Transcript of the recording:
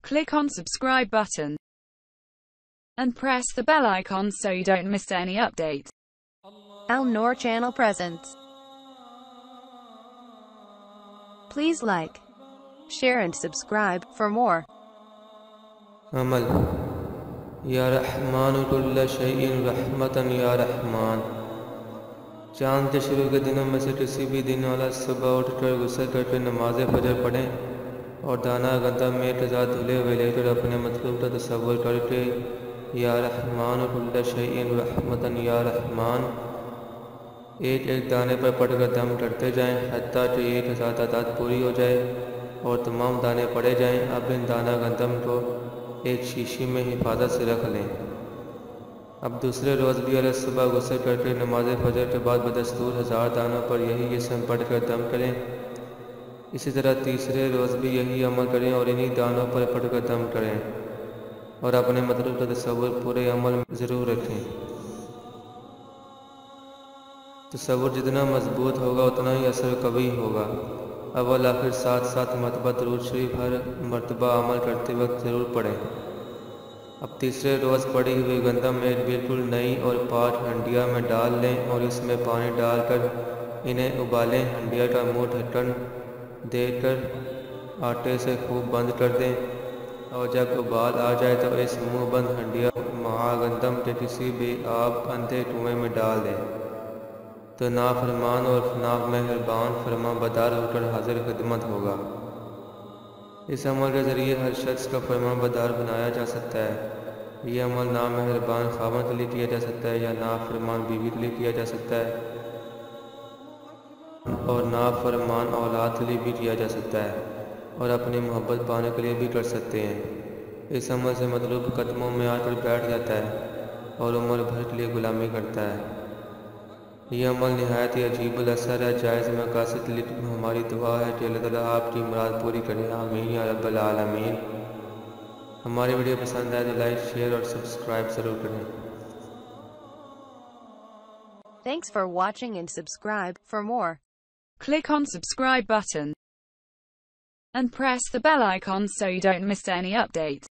Click on subscribe button and press the bell icon so you don't miss any update. Al Noor channel presents. Please like, share and subscribe for more. عمل یا رحمان کل شیء رحمتن یا رحمان. چاند کے شروع کے دنوں میں سے کسی بھی دن والا صبح اٹھ کر غسل کر کے نماز فجر پڑھیں اور دانہ گندم میں کے ساتھ دھلے ہوئے لے کر اپنے مطلوب کا تصور کر کے یا رحمان کل شیء رحمتن یا رحمان ایک ایک دانے پر پڑھ کر دم کرتے جائیں حتیٰ کہ 1000 تعداد پوری ہو جائے اور تمام دانے پڑے جائیں. اب ان دانہ گندم کو ایک شیشی میں حفاظت سے رکھ لیں. اب دوسرے روز بھی علیہ صبح غسل کر کے نماز فجر کے بعد بدستور 1000 دانوں پر یہی اسم پڑھ کر دم کریں. اسی طرح تیسرے روز بھی یہی عمل کریں اور انہی دانوں پر پڑھ کر دم کریں اور اپنے مطلوب کا تصور پورے عمل میں ضرور رکھیں. تصور جتنا مضبوط ہوگا اتنا ہی اثر قوی ہوگا. اول آخر 7 مرتبہ درود شریف ہر مرتبہ عمل کرتے وقت ضرور پڑھیں. اب تیسرے روز پڑی ہوئی گندم ایک بالکل نئی اور پاک ہنڈیا میں ڈال لیں اور اس میں پانی ڈال کر انہیں ابالیں. ہنڈیا کا منہ ڈھکن دے کر آٹے سے خوب بند کر دیں اور جب ابال آ جائے تو اس منہ بند ہنڈیا مع گندم کے کسی بھی آب اندھے کنویں میں ڈال دیں تو نافرمان اور نامہربان فرما بدار ہو کر حاضر خدمت ہوگا. اس عمل کے ذریعے ہر شخص کا فرما بدار بنایا جا سکتا ہے. یہ عمل نامہربان خاوند کے لیے کیا جا سکتا ہے یا نافرمان بیوی کے لیے کیا جا سکتا ہے اور نافرمان اولاد کے لیے بھی کیا جا سکتا ہے اور اپنی محبت پانے کے لیے بھی کر سکتے ہیں. اس عمل سے مطلوب قدموں میں آ کر بیٹھ جاتا ہے اور عمر بھر کے لیے غلامی کرتا ہے. یہ عمل نہایت ہی عجیب الاثر ہے. جائز مقاصد کے لیے ہماری دعا ہے کہ اللہ تعالیٰ آپ کی مراد پوری کرے. آمین یا رب العالمین. ہماری ویڈیو پسند آئے تو لائک شیئر اور سبسکرائب ضرور کریں. Thanks for watching and subscribe for more. Click on subscribe button and press the bell icon so you don't miss any update.